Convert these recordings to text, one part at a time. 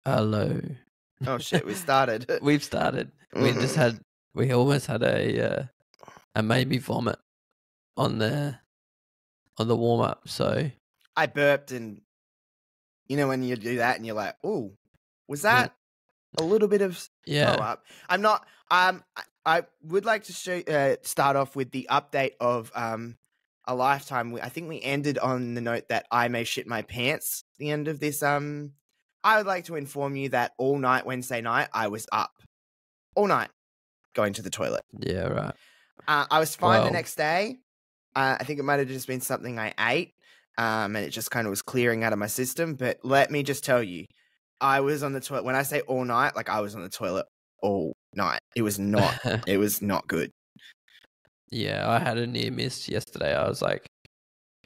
Hello. Oh shit, we started. We've started. We almost had a made me vomit on the warm up. So I burped, and you know when you do that and you're like, "Ooh, was that a little bit of throw up?" I'm not. I would like to start off with the update of a lifetime. I think we ended on the note that I may shit my pants. At the end of this, I would like to inform you that all night Wednesday night I was up all night going to the toilet. Yeah, right. I was fine the next day. I think it might have just been something I ate, and it just kind of was clearing out of my system. But let me just tell you, I was on the toilet. When I say all night, like I was on the toilet all night. It was not. It was not good. Yeah, I had a near miss yesterday. I was like,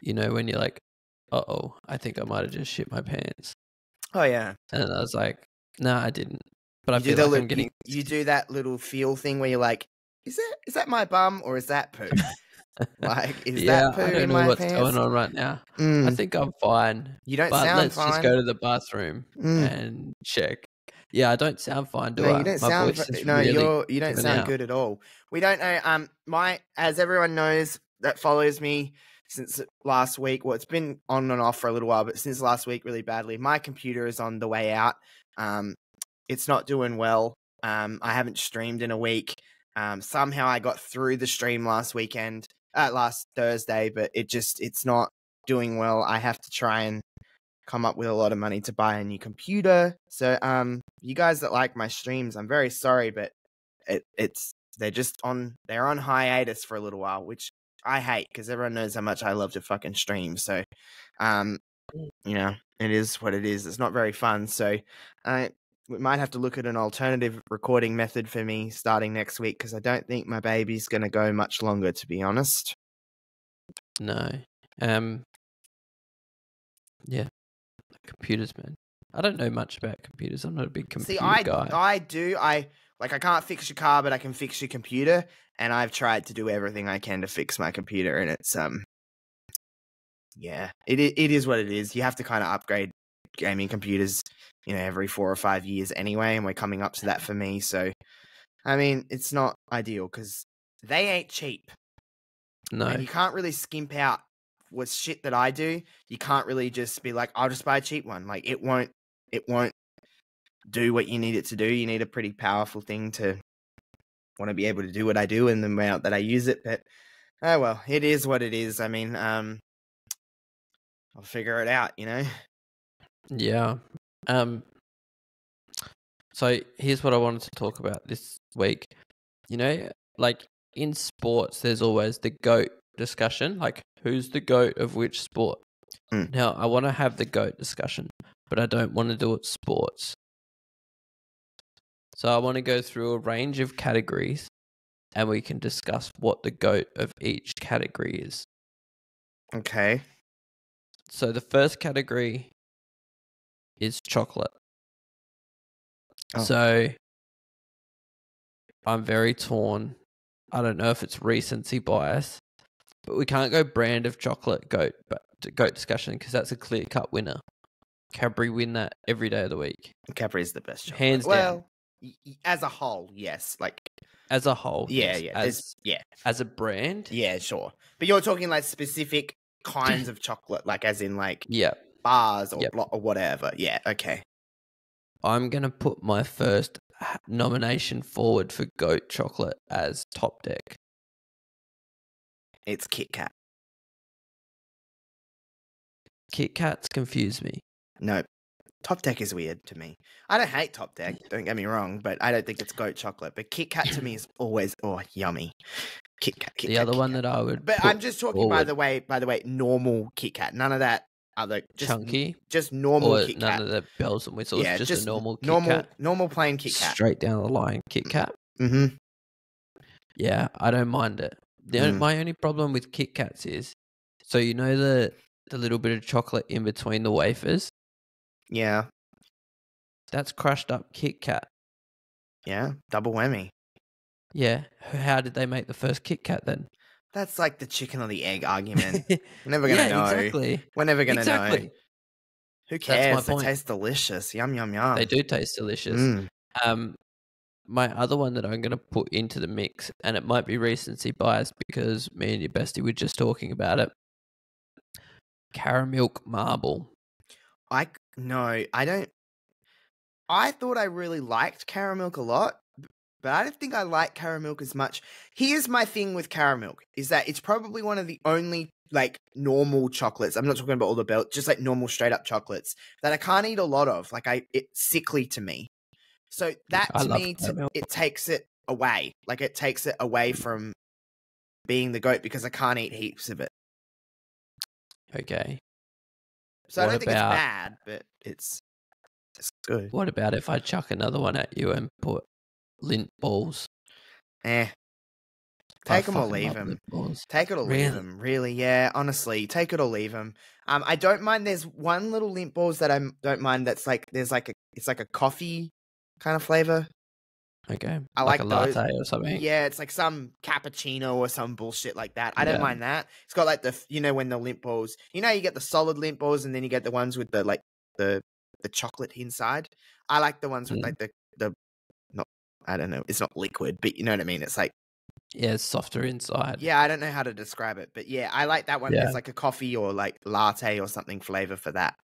you know, when you're like, "Uh-oh, I think I might have just shit my pants." Oh yeah. And I was like, "No, I didn't." But I You feel like I'm getting. You do that little feel thing where you're like, is that my bum or is that poo? Like, is that poo I don't in know my what's pants? going on right now. I think I'm fine. You don't but sound let's fine. just go to the bathroom and check. Yeah, I don't sound fine, do I? You don't My sound. voice is No, really you don't sound out. good at all. We don't know. As everyone knows that follows me since last week. Well, it's been on and off for a little while, but since last week, really badly. My computer is on the way out. It's not doing well. I haven't streamed in a week. Somehow I got through the stream last Thursday, but it's not doing well. I have to try and come up with a lot of money to buy a new computer. So, you guys that like my streams, I'm very sorry, but they're on hiatus for a little while, which I hate because everyone knows how much I love to fucking stream. So, you know, it is what it is. It's not very fun. So, we might have to look at an alternative recording method for me starting next week because I don't think my baby's going to go much longer, to be honest. No. Yeah. Computers, man. I don't know much about computers. I'm not a big computer guy. I do. I can't fix your car, but I can fix your computer. And I've tried to do everything I can to fix my computer, and it's yeah, it is what it is. You have to kind of upgrade gaming computers, you know, every 4 or 5 years anyway, and we're coming up to that for me. So, I mean, it's not ideal because they ain't cheap. No, and you can't really skimp out with shit that I do. You can't really just be like, I'll just buy a cheap one. Like it won't do what you need it to do. You need a pretty powerful thing to want to be able to do what I do and the amount that I use it. But oh well, it is what it is. I mean, I'll figure it out, you know? Yeah. So here's what I wanted to talk about this week. You know, like in sports, there's always the GOAT discussion. Like, who's the GOAT of which sport? Now, I want to have the GOAT discussion, but I don't want to do it sports. So I want to go through a range of categories and we can discuss what the GOAT of each category is. Okay. So the first category is chocolate. Oh. So I'm very torn. I don't know if it's recency bias, but we can't go brand of chocolate GOAT discussion because that's a clear-cut winner. Cadbury win that every day of the week. Cadbury is the best chocolate. Hands down. As a whole, yes. Like as a whole, yeah, yes. As a brand, yeah, sure. But you're talking like specific kinds of chocolate, like as in like bars or or whatever. Yeah, okay. I'm gonna put my first nomination forward for GOAT chocolate as Top Deck. It's Kit Kat. Kit Kats confuse me. No, Top Deck is weird to me. I don't hate Top Deck, don't get me wrong, but I don't think it's GOAT chocolate. But Kit Kat to me is always yummy. Kit Kat. The other one that I would. But I'm just talking by the way, normal Kit Kat. None of that other chunky. Just normal Kit Kat. None of the bells and whistles. Yeah, just a normal Kit Kat. Normal plain Kit Kat. Straight down the line Kit Kat. Mm-hmm. Yeah, I don't mind it. My only problem with Kit Kats is, so you know the little bit of chocolate in between the wafers? Yeah. That's crushed up Kit Kat. Yeah, double whammy. Yeah, how did they make the first Kit Kat then? That's like the chicken or the egg argument. We're never going to know. Exactly. We're never going to know. Who That's my cares? They point. taste delicious. Yum, yum, yum. They do taste delicious. Mm. My other one that I'm going to put into the mix, and it might be recency bias because me and your bestie were just talking about it. Caramel marble. No, I don't. I thought I really liked caramel a lot, but I don't think I like caramel as much. Here's my thing with caramel is that it's probably one of the only like normal chocolates. I'm not talking about all the belt, just like normal straight up chocolates that I can't eat a lot of. Like it's sickly to me. So that I to love me, caramel. it takes it away. Like it takes it away from being the goat because I can't eat heaps of it. Okay. So I don't think it's bad, but it's good. What about if I chuck another one at you and put lint balls? Take them or leave them. Take it or leave them. Really, yeah. Honestly, take it or leave them. I don't mind. There's one little lint balls that I don't mind. That's like it's like a coffee kind of flavor. Okay, I like a those. latte or something. Yeah, it's like some cappuccino or some bullshit like that. I don't mind that. It's got like when the lint balls. You get the solid lint balls and then you get the ones with the chocolate inside. I like the ones with like the not. I don't know. It's not liquid, but you know what I mean. It's like. Yeah, it's softer inside. Yeah, I don't know how to describe it, but yeah, I like that one. Yeah. It's like a coffee or like latte or something flavor for that.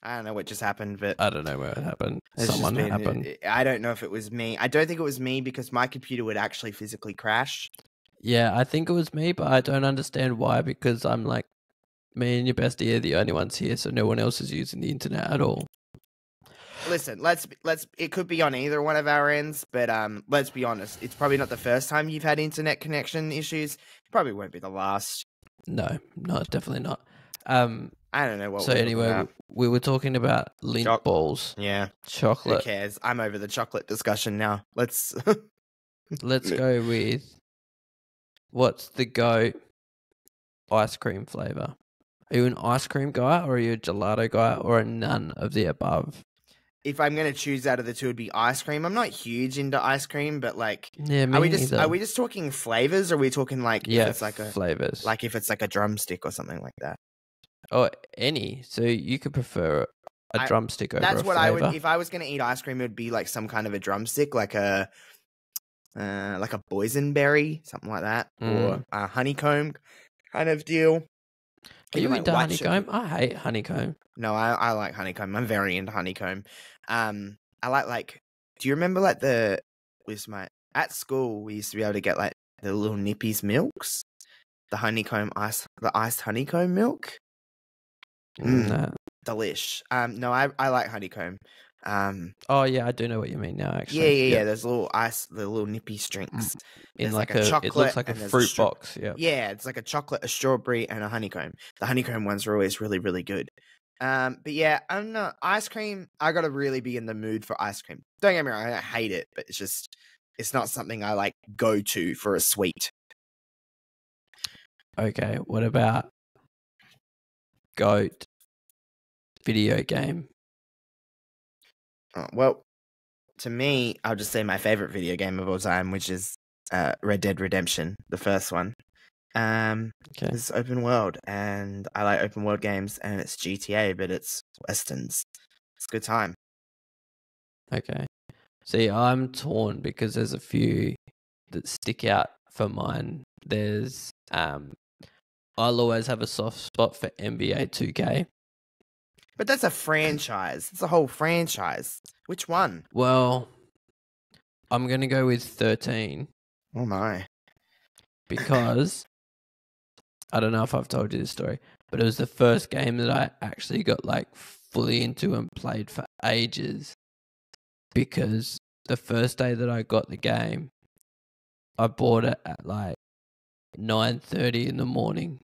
I don't know what just happened, but I don't know where it happened. Someone happened. I don't know if it was me. I don't think it was me because my computer would actually physically crash. Yeah, I think it was me, but I don't understand why because I'm like, me and your bestie are the only ones here, so no one else is using the internet at all. Listen, let's. It could be on either one of our ends, but let's be honest. It's probably not the first time you've had internet connection issues. It probably won't be the last. No, definitely not. I don't know what. So anyway, we were talking about lint balls. Yeah, chocolate. Who cares? I'm over the chocolate discussion now. Let's go with what's the goat ice cream flavor? Are you an ice cream guy, or are you a gelato guy, or a none of the above? If I'm gonna choose out of the two, it'd be ice cream. I'm not huge into ice cream, but like, yeah, are we just talking flavors? Or are we talking like if it's like flavors, like if it's like a drumstick or something like that? Oh, any. So you could prefer a drumstick over that's a what flavor? I would if I was gonna eat ice cream. It would be like some kind of a drumstick, like a boysenberry, something like that, or a honeycomb kind of deal. Are you into honeycomb? I hate honeycomb. No, I like honeycomb. I'm very into honeycomb. I like. Do you remember like at school we used to be able to get like the little nippies milks, the iced honeycomb milk. No. Delish. No, I like honeycomb. Oh yeah, I do know what you mean now. Actually, yeah. There's the little nippy strings in like a chocolate. It looks like a fruit box. Yeah, it's like a chocolate, a strawberry, and a honeycomb. The honeycomb ones are always really, really good. But yeah, I'm not ice cream. I gotta really be in the mood for ice cream. Don't get me wrong, I don't hate it, but it's not something I like go to for a sweet. Okay, what about goat video game? Well, to me, I'll just say my favorite video game of all time, which is Red Dead Redemption, the first one. It's open world, and I like open world games, and it's GTA, but it's westerns. It's a good time. Okay. See, I'm torn because there's a few that stick out for mine. There's I'll always have a soft spot for NBA 2K. But that's a franchise. It's a whole franchise. Which one? Well, I'm going to go with 13. Oh my. Because I don't know if I've told you this story, but it was the first game that I actually got like fully into and played for ages. Because the first day that I got the game, I bought it at like 9:30 in the morning.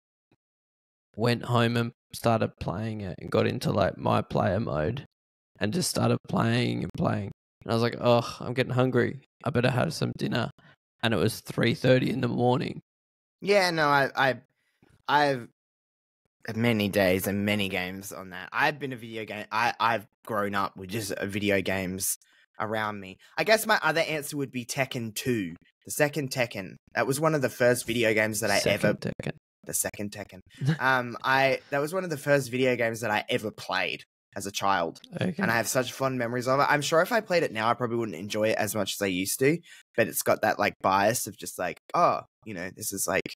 Went home and started playing it and got into like my player mode and just started playing and playing. And I was like, oh, I'm getting hungry. I better have some dinner. And it was 3:30 in the morning. Yeah, no, I've had many days and many games on that. I've been a video game. I've grown up with just video games around me. I guess my other answer would be Tekken 2, the second Tekken. That was one of the first video games that The second Tekken. That was one of the first video games that I ever played. as a child. Okay. And I have such fond memories of it. I'm sure if I played it now, I probably wouldn't enjoy it as much as I used to. But it's got that like bias of just like, oh, you know, this is like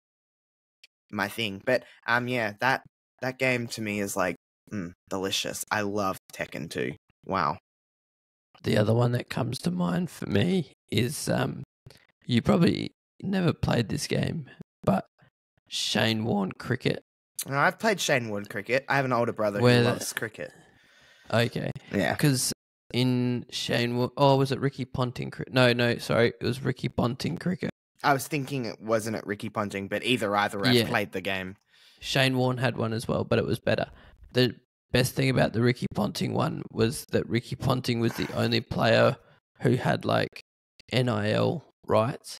my thing. But yeah, that game to me is like delicious. I love Tekken 2. Wow. The other one that comes to mind for me is you probably never played this game, but Shane Warne Cricket. I've played Shane Warne Cricket. I have an older brother who loves cricket. Okay. Yeah. Because in Shane Warne... Oh, was it Ricky Ponting Cricket? No, sorry. It was Ricky Ponting Cricket. I was thinking it wasn't Ricky Ponting, but either I've played the game. Shane Warne had one as well, but it was better. The best thing about the Ricky Ponting one was that Ricky Ponting was the only player who had like NIL rights.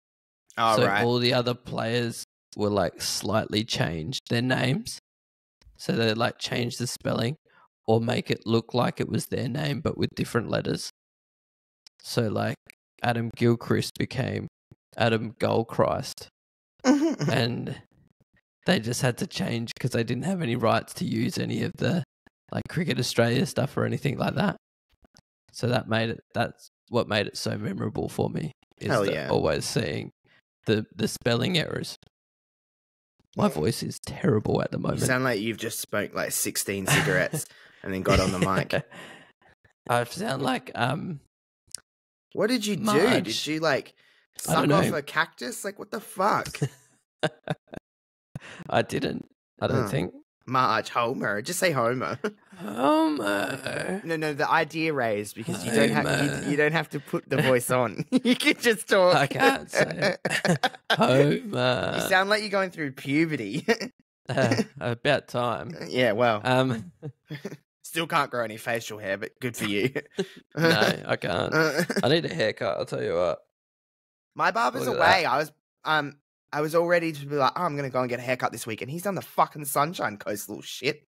Oh, so right. all the other players were like slightly changed their names. So they like change the spelling or make it look like it was their name but with different letters. So like Adam Gilchrist became Adam Goldchrist. And they just had to change because they didn't have any rights to use any of the like Cricket Australia stuff or anything like that. So that's what made it so memorable for me. Is always seeing the spelling errors. My voice is terrible at the moment. You sound like you've just smoked like 16 cigarettes and then got on the mic. I sound like What did you do? Marge. Did you like suck off a cactus? Like what the fuck? I didn't. I don't think. Marge, Homer. Just say Homer. Homer. No, the idea raised because you don't have to put the voice on. You can just talk. I can't say it. Homer. You sound like you're going through puberty. About time. Yeah, well. Still can't grow any facial hair, but good for you. No, I can't. I need a haircut, I'll tell you what. My barber's away. I was all ready to be like, oh, I'm going to go and get a haircut this week. And he's done the fucking Sunshine Coast, little shit.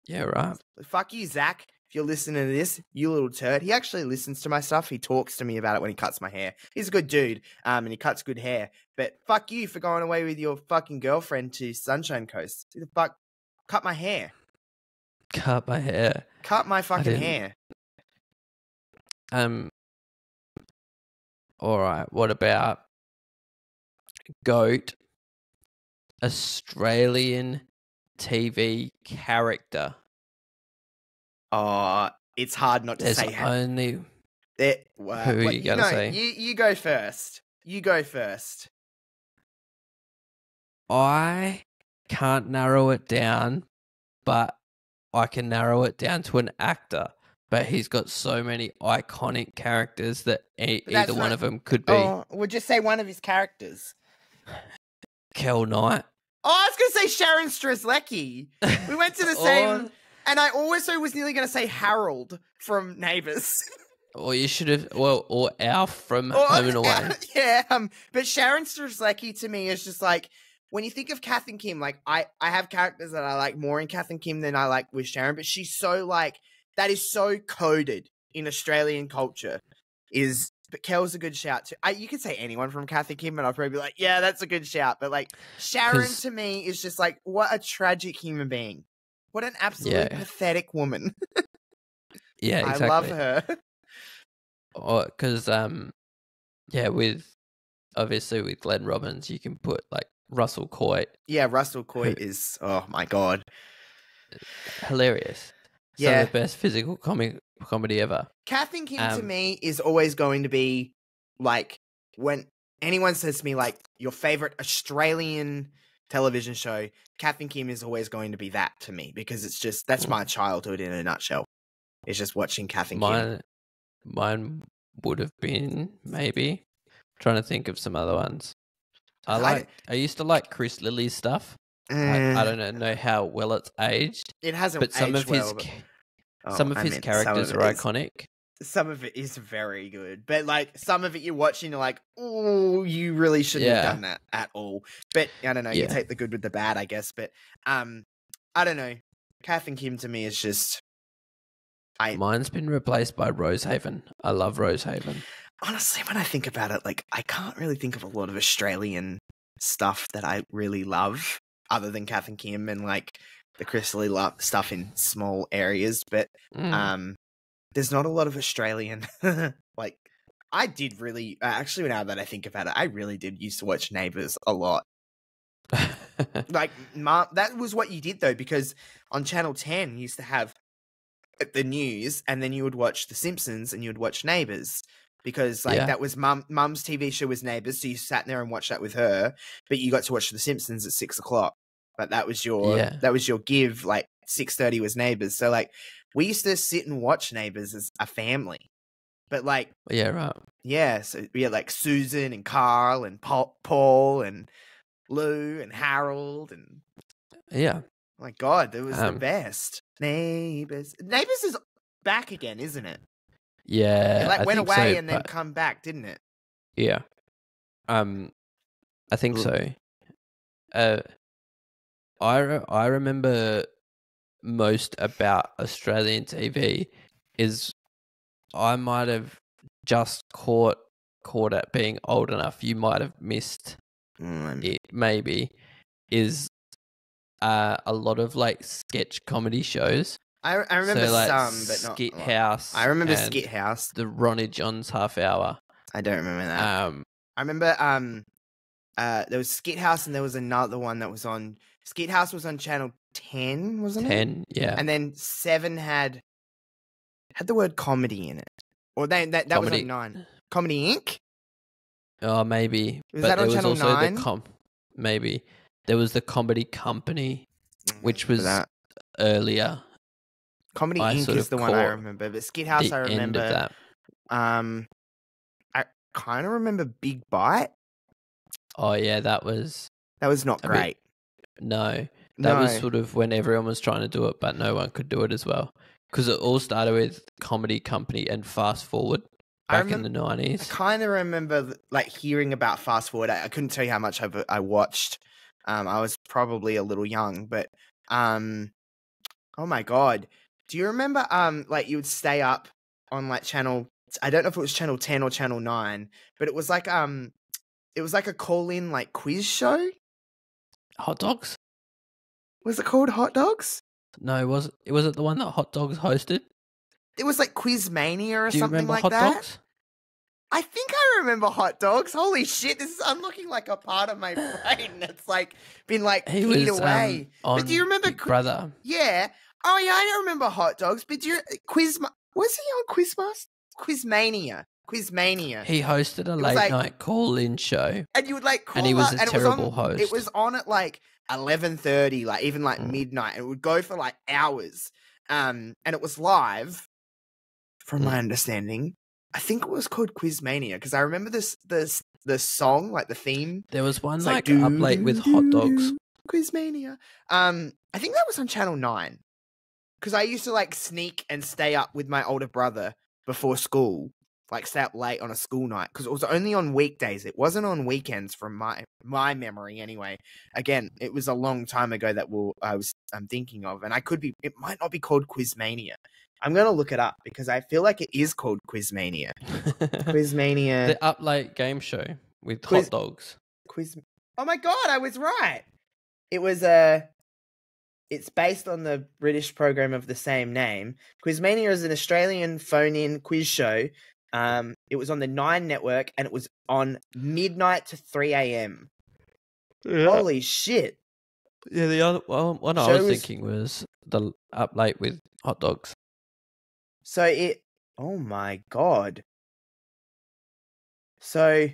Yeah, right. Fuck you, Zach. If you're listening to this, you little turd. He actually listens to my stuff. He talks to me about it when he cuts my hair. He's a good dude, and he cuts good hair. But fuck you for going away with your fucking girlfriend to Sunshine Coast. Who the fuck cut my hair? Cut my hair. Cut my fucking hair. All right. What about GOAT, Australian TV character? Oh, it's hard not to There's say. Only who are you gonna say? You go first. You go first. I can't narrow it down, but I can narrow it down to an actor. But he's got so many iconic characters that either one of them could be. Oh, we'll just say one of his characters. Kel Knight. Oh, I was going to say Sharon Strzelecki. We went to the same... And I also was nearly going to say Harold from Neighbours. Or you should have... Well, or Alf from Home and Away. Yeah, but Sharon Strzelecki to me is just like... When you think of Kath and Kim, like, I have characters that I like more in Kath and Kim than I like with Sharon, but she's so, like... That is so coded in Australian culture. But Kel's a good shout too. You could say anyone from Kath and Kim, and I'll probably be like, yeah, that's a good shout. But like Sharon to me is just like, what a tragic human being. What an absolute pathetic woman. Yeah, exactly. I love her. Because with Glenn Robbins, you can put like Russell Coight. Yeah, Russell Coight is, oh my God. Hilarious. Some of the best physical comedy ever. Kath and Kim to me is always going to be like, when anyone says to me like your favorite Australian television show, Kath and Kim is always going to be that to me, because it's just, that's my childhood in a nutshell. It's just watching Kath and Kim. Mine would have been maybe trying to think of some other ones. I used to like Chris Lilly's stuff. I don't know how well it's aged. It hasn't, but some aged of his characters are iconic. Some of it is very good, but like some of it you're watching, you're like, oh, you really shouldn't have done that at all. But I don't know. You take the good with the bad, I guess. But I don't know. Kath and Kim to me is just. Mine's been replaced by Rosehaven. I love Rosehaven. Honestly, when I think about it, like I can't really think of a lot of Australian stuff that I really love, other than Kath and Kim and like the crystally stuff in small areas, but there's not a lot of Australian. Like, I did really actually, now that I think about it, I really did used to watch Neighbours a lot. Like, that was what you did though, because on Channel 10 you used to have the news, and then you would watch The Simpsons, and you would watch Neighbours, because like that was mum's TV show was Neighbours, so you sat there and watched that with her, but you got to watch The Simpsons at 6:00. But that was your give. Like 6:30 was Neighbours, so like we used to sit and watch Neighbours as a family. But like so we had like Susan and Carl and Paul and Lou and Harold and my God, it was the best. Neighbours is back again, isn't it? Yeah, it like I went think away so, and then come back, didn't it? Yeah, I think so. I remember most about Australian TV is I might have just caught it being old enough. You might have missed it. Maybe is a lot of like sketch comedy shows. I remember so, like, some, but not Skit House. I remember Skit House. The Ronnie Johns Half Hour. I don't remember that. I remember there was Skit House, and there was another one that was on. Skit House was on Channel 10, wasn't it? 10, yeah. And then 7 had the word comedy in it, or that was on 9. Comedy Inc. Oh, maybe. Was that on Channel 9? Maybe there was the Comedy Company, which was earlier. Comedy Inc. is the one I remember, but Skit House I remember. End of that. I kind of remember Big Bite. Oh yeah, that was not great. That was sort of when everyone was trying to do it, but no one could do it as well, because it all started with Comedy Company and Fast Forward back in the 90s. I kind of remember like hearing about Fast Forward. I couldn't tell you how much I watched. I was probably a little young, but oh my God. Do you remember like you would stay up on like channel, I don't know if it was Channel 10 or Channel 9, but it was like a call-in like quiz show? Hot Dogs? Was it called Hot Dogs? No, was it the one that Hot Dogs hosted? It was like Quizmania or Do you something remember like Hot that. Dogs? I think I remember Hot Dogs. Holy shit, this is unlocking like a part of my brain that's like been like keyed away. But do you remember Big Brother? Yeah. Oh yeah, I don't remember Hot Dogs. But do you was he on Quizmania? Quizmania. He hosted a late night call-in show, and you would like call and he was up, a terrible host. It was on at like 11:30, like even like midnight. It would go for like hours, and it was live. From my understanding, I think it was called Quizmania, because I remember the song, like the theme. There was one like Up Late with Hot Dogs. Quizmania. I think that was on Channel 9, because I used to like sneak and stay up with my older brother before school, like stay up late on a school night, because it was only on weekdays. It wasn't on weekends, from my memory anyway. Again, it was a long time ago that I'm thinking of, and it might not be called Quizmania. I'm going to look it up, because I feel like it is called Quizmania. Quizmania. The Up Late game show with Hot Dogs. Oh my God, I was right. It was it's based on the British program of the same name. Quizmania is an Australian phone-in quiz show. It was on the 9 network, and it was on midnight to 3 a.m. Yeah. Holy shit. Yeah, the other one I was thinking was the Up Late with Hot Dogs. So oh my God. So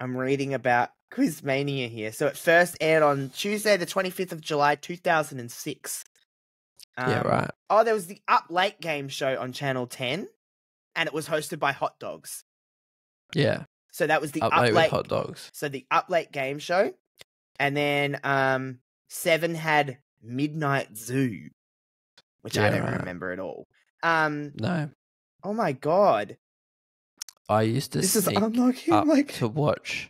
I'm reading about Quizmania here. So it first aired on Tuesday, the 25th of July, 2006. Yeah, right. Oh, there was the Up Late game show on Channel 10, and it was hosted by Hot Dogs. Yeah. So that was the Up Late with Hot Dogs. So the Up Late game show, and then 7 had Midnight Zoo, which I don't remember at all. No. Oh my God. I used to sneak up to watch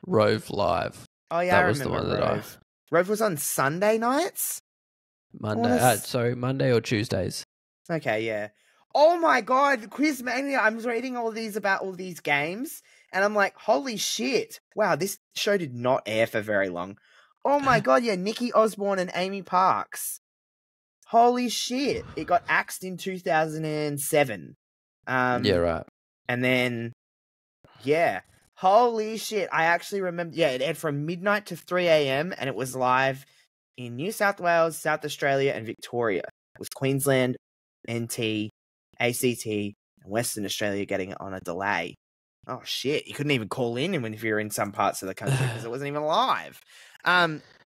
Rove live. Oh yeah, that was the one that Rove was on Sunday nights? Monday or Tuesdays. Okay, yeah. Oh my God, Quizmania. I'm reading about all these games, and I'm like, holy shit. Wow, this show did not air for very long. Oh my god, yeah, Nikki Osborne and Amy Parks. Holy shit! It got axed in 2007. Yeah, right. And then, yeah, holy shit! I actually remember. Yeah, it aired from midnight to 3 a.m. and it was live in New South Wales, South Australia, and Victoria. It was Queensland, NT, ACT, and Western Australia getting it on a delay. Oh shit! You couldn't even call in when if you're in some parts of the country because it wasn't even live.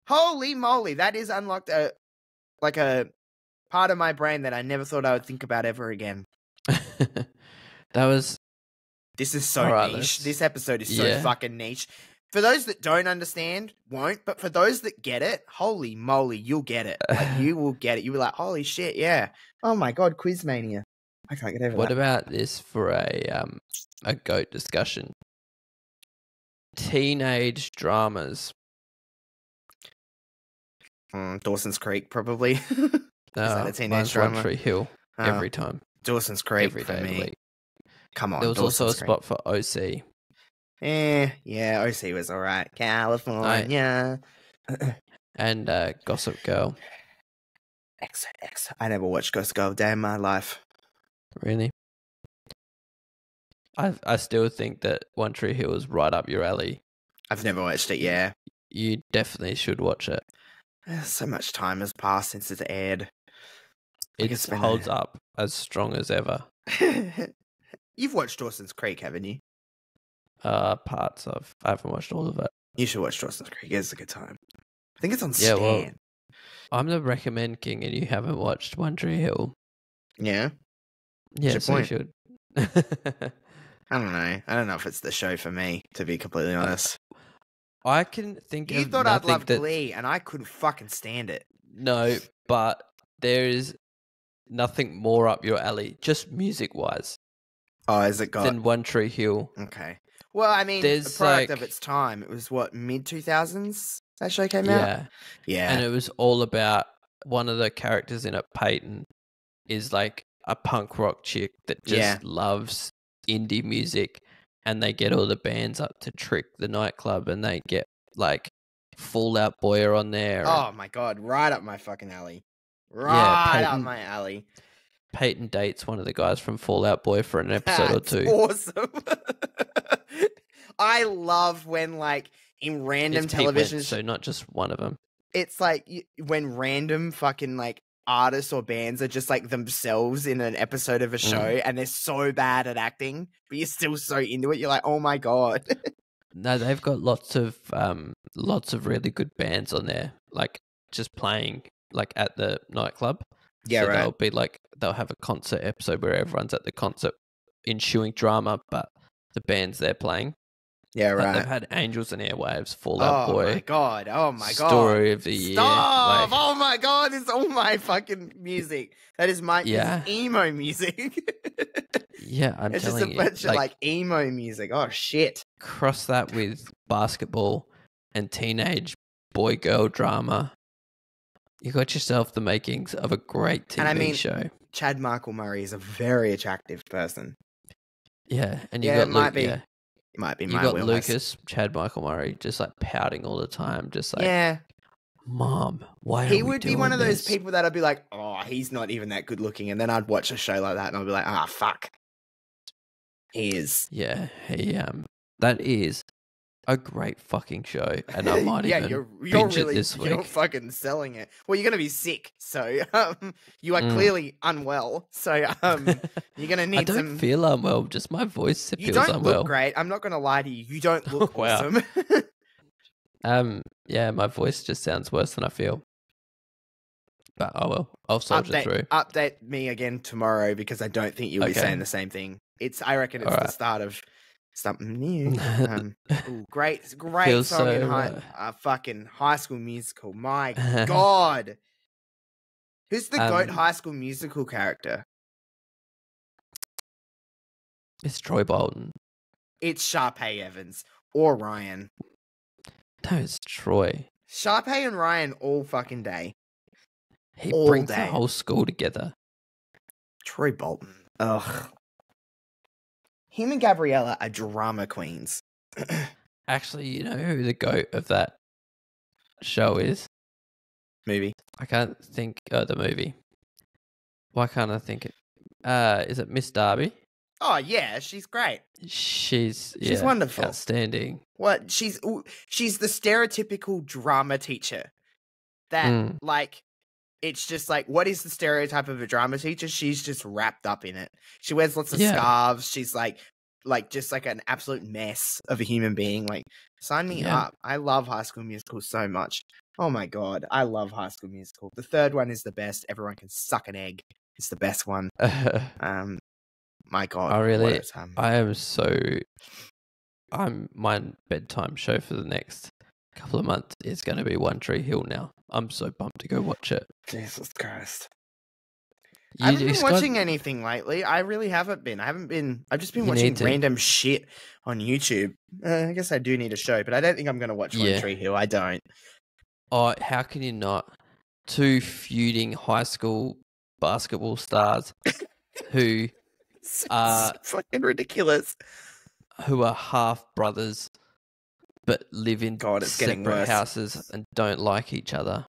Holy moly! That is unlocked a part of my brain that I never thought I would think about ever again. That was. This is so Alright, niche. This episode is so yeah. fucking niche. For those that don't understand, won't. But for those that get it, holy moly, you'll get it. Like, you will get it. You'll be like, holy shit, yeah. Oh my god, Quizmania. I can't get over What that. about this for a GOAT discussion? Teenage dramas. Dawson's Creek, probably. Is that a teenage mine's drama? One Tree Hill every time. Dawson's Creek Every for day of the me. week. Come on, There was Dawson's also a Creek. spot for OC. Yeah, OC was alright. California. And Gossip Girl. X. I never watched Ghost Girl a day in my life. Really? I still think that One Tree Hill is right up your alley. I've never watched it, yeah. You definitely should watch it. So much time has passed since it's aired. It holds up as strong as ever. You've watched Dawson's Creek, haven't you? Parts of. I haven't watched all of it. You should watch Dawson's Creek. It's a good time. I think it's on Yeah, Stan. well, I'm the recommend king and you haven't watched One Tree Hill. Yeah? Yeah, What's so your you should. I don't know. I don't know if it's the show for me, to be completely honest. I can think You of thought I'd nothing love that... Glee, and I couldn't fucking stand it. No, but there is nothing more up your alley, just music-wise, Oh, has it got... than One Tree Hill. Okay. Well, I mean, There's, a product of like- its time. It was, what, mid-2000s that show came out? Yeah. Yeah. And it was all about one of the characters in it, Peyton, is like a punk rock chick that just loves indie music, and they get all the bands up to Trick the nightclub, and they get like Fall Out Boy are on there. Oh my god, right up my fucking alley. Right up my alley. Peyton dates one of the guys from Fall Out Boy for an episode or two. Awesome. I love when, like, in random It's television, so not just one of them. it's like when random fucking like artists or bands are just like themselves in an episode of a show and they're so bad at acting, but you're still so into it. You're like, oh my god. No, they've got lots of really good bands on there, like just playing like at the nightclub. Yeah, so right. they'll have a concert episode where everyone's at the concert ensuing drama, but the band's there playing. Yeah, right. They've had Angels and Airwaves, Fall Out Boy. Oh my god. Oh my god. Story of the year. Stop! Like, Oh my god, it's all my fucking music. That is my it's emo music. Yeah, I'm it's telling you. It's just a bunch of like emo music. Oh shit. Cross that with basketball and teenage boy-girl drama. You got yourself the makings of a great TV show. Chad Michael Murray is a very attractive person. Yeah, and you got Luke. It might be you my got wheelhouse. Lucas, Chad Michael Murray, just like pouting all the time, just like, Mom, why are we doing this? He would be one of those people that I'd be like, oh, he's not even that good looking, and then I'd watch a show like that and I'd be like, ah, fuck. He is. Yeah, that is a great fucking show, and I might even you're binge really it this week. You're fucking selling it. Well, you're gonna be sick, so you are clearly unwell. So you're gonna need. I don't feel unwell. Just my voice feels unwell. You don't look great. I'm not gonna lie to you. You don't look awesome. Yeah, my voice just sounds worse than I feel. But oh well, I'll soldier through. Update me again tomorrow because I don't think you'll be saying the same thing. I reckon it's the start of something new. Great Feels song in so, fucking High School Musical. My god, who's the GOAT High School Musical character? It's Troy Bolton. It's Sharpay Evans or Ryan. No, it's Troy. Sharpay and Ryan all fucking day. He brings the whole school together. Troy Bolton. Ugh. Him and Gabriella are drama queens. Actually, you know who the GOAT of that show is? Movie. I can't think of the movie. Why can't I think it? Is it Miss Darby? Oh yeah, she's great. She's wonderful. Outstanding. What she's the stereotypical drama teacher. That like it's just like, what is the stereotype of a drama teacher? She's just wrapped up in it. She wears lots of scarves. She's like just like an absolute mess of a human being. Like, sign me up. I love High School Musical so much. Oh my God. I love High School Musical. The third one is the best. Everyone can suck an egg. It's the best one. My God. My bedtime show for the next couple of months is going to be One Tree Hill now. I'm so pumped to go watch it. Jesus Christ. I haven't been watching anything lately. I really haven't been. I've just been watching random shit on YouTube. I guess I do need a show, but I don't think I'm going to watch One Tree Hill. I don't. Oh, how can you not? Two feuding high school basketball stars who are fucking ridiculous. Who are half brothers but live in separate houses and don't like each other.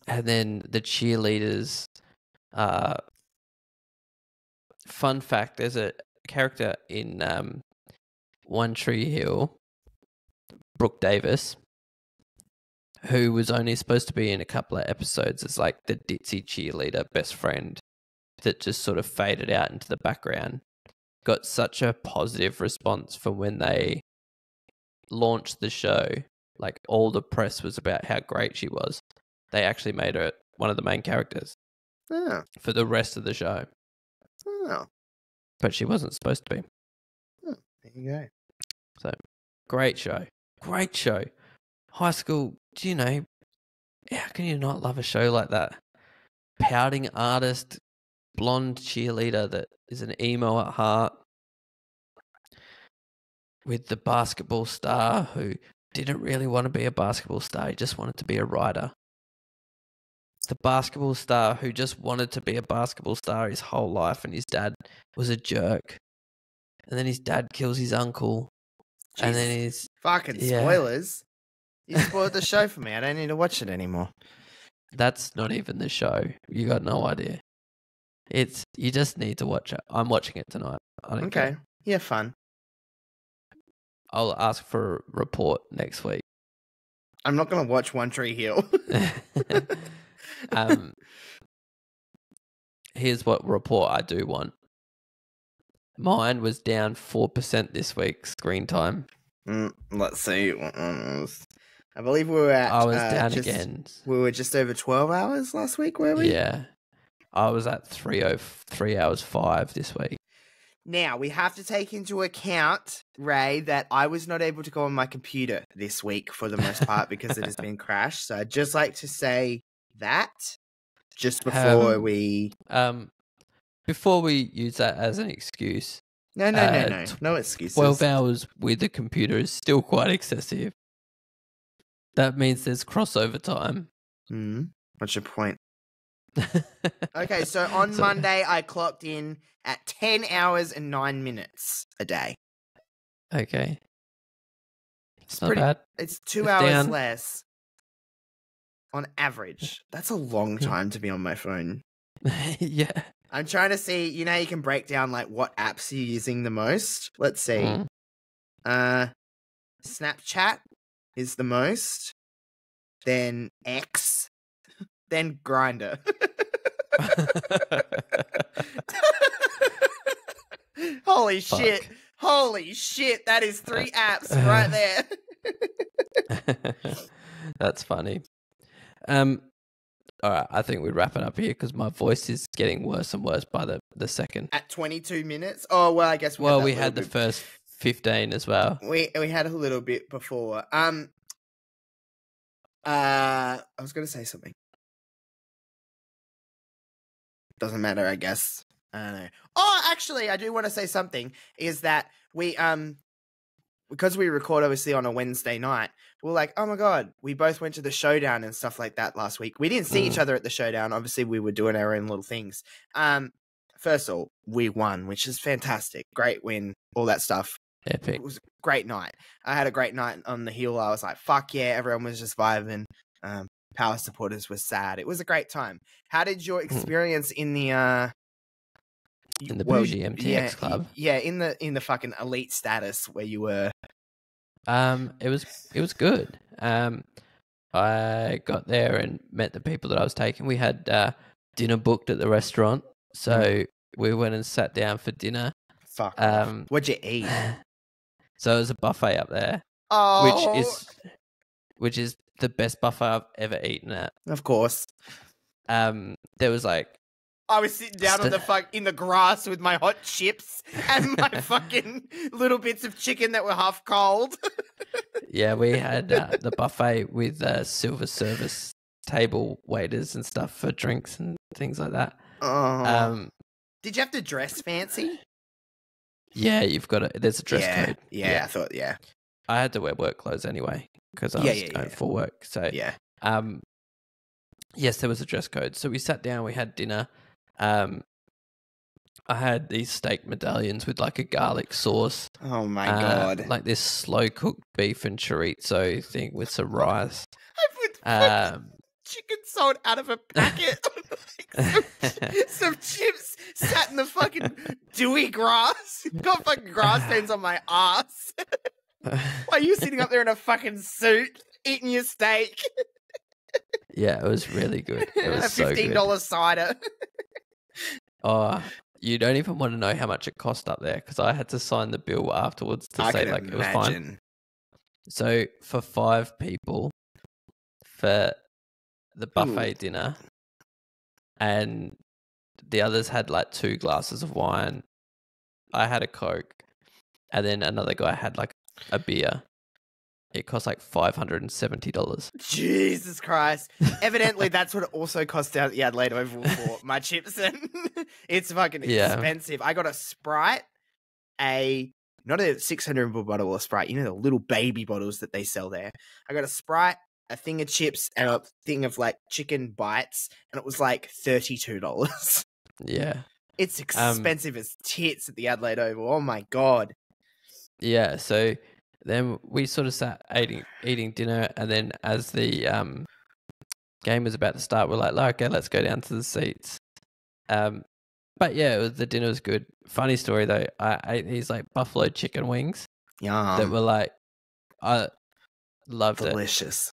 And then the cheerleaders. Fun fact: there's a character in One Tree Hill, Brooke Davis, who was only supposed to be in a couple of episodes as like the ditzy cheerleader best friend that just sort of faded out into the background. Got such a positive response from when they launched the show. Like, all the press was about how great she was. They actually made her one of the main characters for the rest of the show. Oh. But she wasn't supposed to be. Oh, there you go. So, great show. Great show. High School, do you know, how can you not love a show like that? Pouting artist, blonde cheerleader that is an emo at heart, with the basketball star who didn't really want to be a basketball star. He just wanted to be a writer. The basketball star who just wanted to be a basketball star his whole life, and his dad was a jerk. And then his dad kills his uncle. Jeez. And then he's... Fucking spoilers. You spoiled the show for me. I don't need to watch it anymore. That's not even the show. You got no idea. You just need to watch it. I'm watching it tonight. I don't care. Yeah, fun. I'll ask for a report next week. I'm not going to watch One Tree Hill. Here's what report I do want. Mine was down 4% this week, screen time. Let's see. I believe we were at... I was down again. We were just over 12 hours last week, were we? Yeah. I was at 3 hours 5 this week. Now, we have to take into account, Ray, that I was not able to go on my computer this week for the most part because it has been crashed. So I'd just like to say that just before we... Before we use that as an excuse. No excuses. 12 hours with the computer is still quite excessive. That means there's crossover time. What's your point? Okay, so on Monday, I clocked in at 10 hours and 9 minutes a day. Okay. It's not bad. It's 2 hours less on average. That's a long time to be on my phone. Yeah. I'm trying to see, you know, you can break down like what apps you're using the most. Let's see. Snapchat is the most. Then X. Then Grindr. Holy shit. Holy shit. That is 3 apps right there. That's funny. All right, I think we wrap it up here because my voice is getting worse and worse by the second. At 22 minutes? Oh, well, I guess we had the first 15 as well. We had a little bit before. I was going to say something. Doesn't matter, I guess. I don't know. Oh, actually, I do want to say something. Is that we because we record obviously on a Wednesday night, we're like, oh my God, we both went to the showdown and stuff like that last week. We didn't see each other at the showdown. Obviously, we were doing our own little things. First of all, we won, which is fantastic. Great win, all that stuff. Epic. It was great night. I had a great night on the hill. I was like, fuck yeah, everyone was just vibing. Power supporters were sad. It was a great time. How did your experience in the bougie MTX club? Yeah, in the fucking elite status where you were. It was good. I got there and met the people that I was taking. We had dinner booked at the restaurant, so we went and sat down for dinner. Fuck off. What'd you eat? So it was a buffet up there, which is the best buffet I've ever eaten at. Of course. There was like, I was sitting down in the grass with my hot chips and my fucking little bits of chicken that were half cold. Yeah, we had the buffet with silver service table waiters and stuff for drinks and things like that. Did you have to dress fancy? Yeah, you've got there's a dress code. Yeah, I thought, yeah. I had to wear work clothes anyway because I was going for work. So, yes, there was a dress code. So we sat down, we had dinner. I had these steak medallions with like a garlic sauce. Oh my God. Like this slow cooked beef and chorizo thing with some rice. I put chicken salt out of a packet. some chips sat in the fucking dewy grass. Got fucking grass stains on my ass. Why are you sitting up there in a fucking suit eating your steak? Yeah, it was really good. It was so good. $15 cider. Oh, you don't even want to know how much it cost up there because I had to sign the bill afterwards to say like it was fine. So for 5 people for the buffet dinner, and the others had like 2 glasses of wine. I had a Coke, and then another guy had like a beer. It cost like $570. Jesus Christ. Evidently, that's what it also cost down at the Adelaide Oval for my chips. And it's fucking expensive. I got a Sprite, not a 600ml bottle of Sprite, you know, the little baby bottles that they sell there. I got a Sprite, a thing of chips, and a thing of like chicken bites, and it was like $32. Yeah. It's expensive as tits at the Adelaide Oval. Oh my God. Yeah, so then we sort of sat eating dinner, and then as the game was about to start, we're like, okay, let's go down to the seats. But yeah, the dinner was good. Funny story though, I ate these like buffalo chicken wings. Yum. That were like, I loved it. Delicious.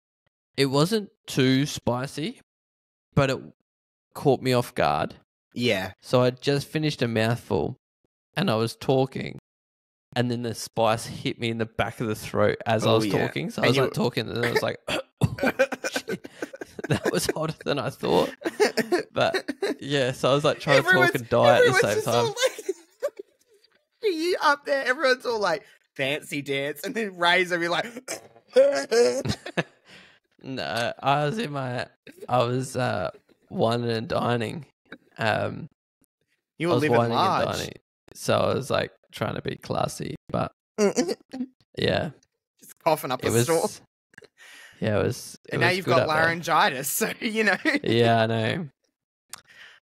It wasn't too spicy, but it caught me off guard. Yeah. So I just finished a mouthful, and I was talking. And then the spice hit me in the back of the throat as I was talking. So I was like talking, and then I was like, oh, shit. That was hotter than I thought. But yeah, so I was like trying to talk and die at the same time. You up there, everyone's all like fancy dance, and then Ray's will be like, no, I was whining and dining. You were living large. So I was like trying to be classy, but yeah, just coughing up a storm. Yeah, it was. And now you've got laryngitis, so you know. Yeah, I know.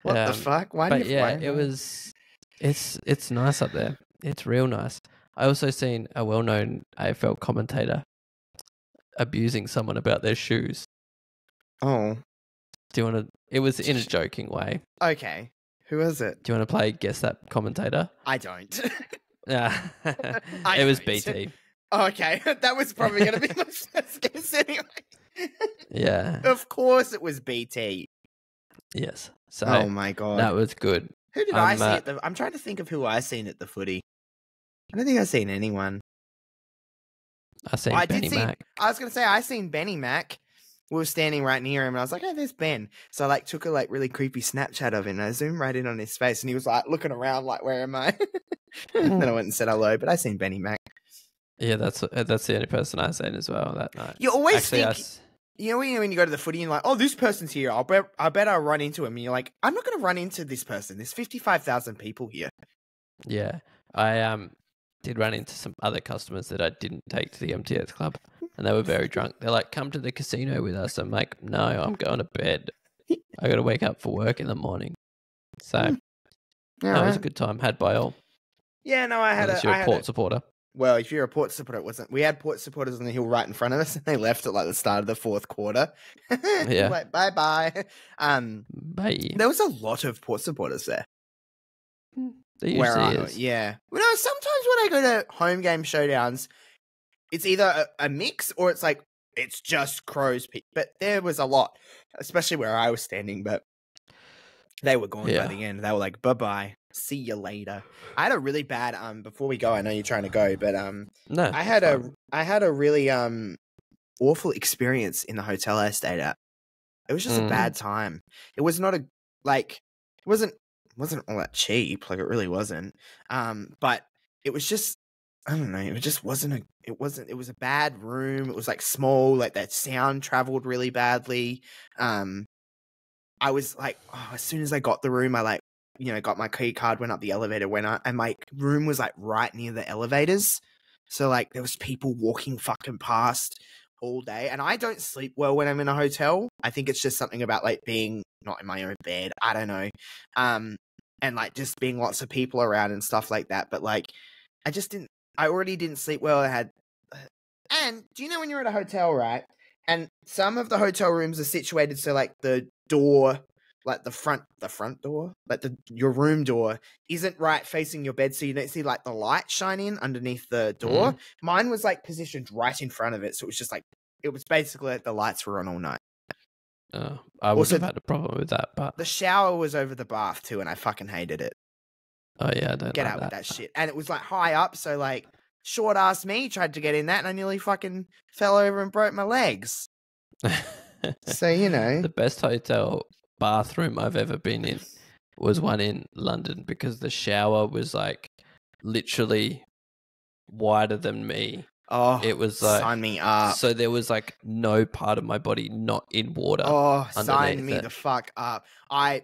What the fuck? Why? But yeah, it was. It's nice up there. It's real nice. I also seen a well-known AFL commentator abusing someone about their shoes. Oh. Do you want to? It was in a joking way. Okay. Who is it? Do you want to play Guess That Commentator? I don't. Yeah. It was BT. Okay. That was probably going to be my first guess anyway. Yeah. Of course it was BT. Yes. So, oh my God. That was good. Who did I see I'm trying to think of who I seen at the footy. I don't think I've seen anyone. I seen Benny Mac. I was going to say, I seen Benny Mac. We were standing right near him, and I was like, "Oh, there's Ben." So I took a really creepy Snapchat of him, and I zoomed right in on his face, and he was like looking around, like, "Where am I?" Then I went and said hello. But I seen Benny Mac. Yeah, that's the only person I seen as well that night. You always think, you know, when you go to the footy, and you're like, "Oh, this person's here. I bet I'll run into him." And you're like, "I'm not going to run into this person. There's 55,000 people here." Yeah, I did run into some other customers that I didn't take to the MTX club. And they were very drunk. They're like, come to the casino with us. I'm like, no, I'm going to bed. I got to wake up for work in the morning. So, that was a good time. Had by all. Yeah, no, I had you're a Port supporter. Well, if you're a Port supporter, it wasn't. We had Port supporters on the hill right in front of us, and they left at like the start of the fourth quarter. Yeah. Like bye bye. Bye. There was a lot of Port supporters there. There usually is. Yeah. Well, no, sometimes when I go to home game showdowns, it's either a mix or it's like it's just Crows. But there was a lot, especially where I was standing. But they were gone by the end. They were like, bye bye. See you later. I had a really bad before we go, I know you're trying to go, but No, I had a really awful experience in the hotel I stayed at. It was just a bad time. It was not it wasn't all that cheap, like it really wasn't. But it was just, I don't know, it was a bad room. It was like small, like that sound traveled really badly. I was like, as soon as I got the room, I got my key card, went up the elevator, went up, and my room was like right near the elevators. So like there was people walking fucking past all day. And I don't sleep well when I'm in a hotel. I think it's just something about like being not in my own bed. I don't know. And like just being lots of people around and stuff like that. But like I already didn't sleep well. And do you know when you're at a hotel, right? And some of the hotel rooms are situated so like the door, like the front door, like your room door isn't right facing your bed, so you don't see like the light shine in underneath the door. Mine was like positioned right in front of it, so it was just like it was basically like the lights were on all night. I wouldn't have had a problem with that, but the shower was over the bath too, and I fucking hated it. Oh yeah, I don't get out with that shit. And it was like high up, so like short ass me tried to get in that, and I nearly fucking fell over and broke my legs. So the best hotel bathroom I've ever been in was one in London because the shower was like literally wider than me. Oh, it was like sign me up. So there was like no part of my body not in water. Oh, sign me the fuck up. I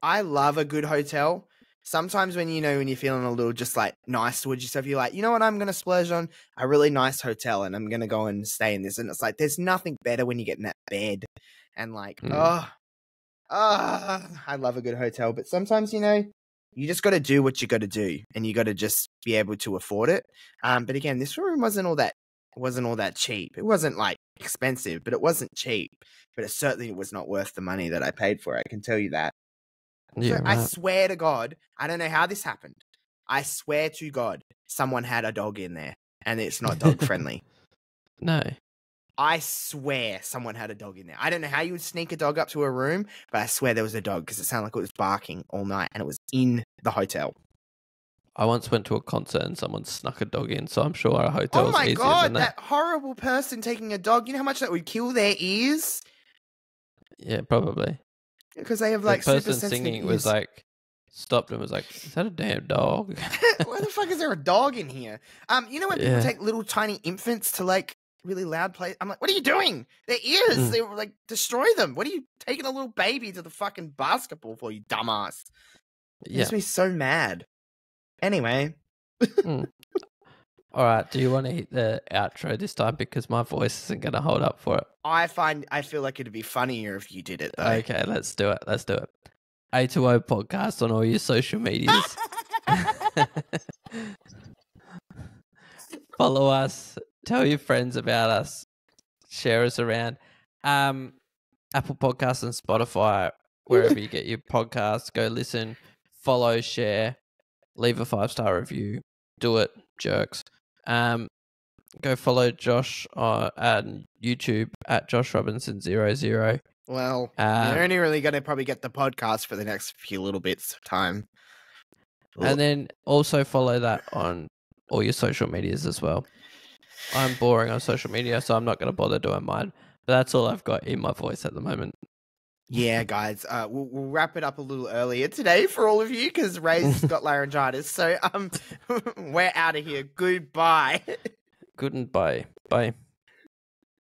love a good hotel. Sometimes when you're feeling a little just like nice towards yourself, you're like, you know what, I'm gonna splurge on a really nice hotel and I'm gonna go and stay in this. And it's like there's nothing better when you get in that bed and like I love a good hotel. But sometimes you just got to do what you got to do, and you got to just be able to afford it. But again, this room wasn't all that cheap. It wasn't like expensive, but it wasn't cheap. But it certainly was not worth the money that I paid for it. I can tell you that. Yeah, so right. I swear to God, I don't know how this happened. I swear to God, someone had a dog in there, and it's not dog friendly. No. I swear someone had a dog in there. I don't know how you would sneak a dog up to a room, but I swear there was a dog because it sounded like it was barking all night, and it was in the hotel. I once went to a concert and someone snuck a dog in, so I'm sure our hotel is easier than that. Oh my God, that horrible person taking a dog. You know how much that would kill their ears? Yeah, probably. Because they have like the super person sensitive singing ears. was like, stopped and was like, is that a damn dog? Why the fuck is there a dog in here? You know when people take little tiny infants to like really loud place? I'm like, what are you doing? Their ears, they were like, destroy them. What are you taking a little baby to the fucking basketball for, you dumbass? It makes me so mad. Anyway. All right, do you want to hit the outro this time? Because my voice isn't going to hold up for it. I feel like it'd be funnier if you did it, though. Okay, let's do it. A2O podcast on all your social medias. Follow us. Tell your friends about us. Share us around. Apple Podcasts and Spotify, wherever you get your podcasts. Go listen, follow, share, leave a 5-star review. Do it, jerks. Go follow Josh on YouTube at JoshRobinson00. Well, you're only really going to probably get the podcast for the next few little bits of time. And then also follow that on all your social medias as well. I'm boring on social media, so I'm not going to bother doing mine. But that's all I've got in my voice at the moment. Yeah, guys, we'll wrap it up a little earlier today for all of you because Ray's got laryngitis. So we're out of here. Goodbye. Goodbye. Bye.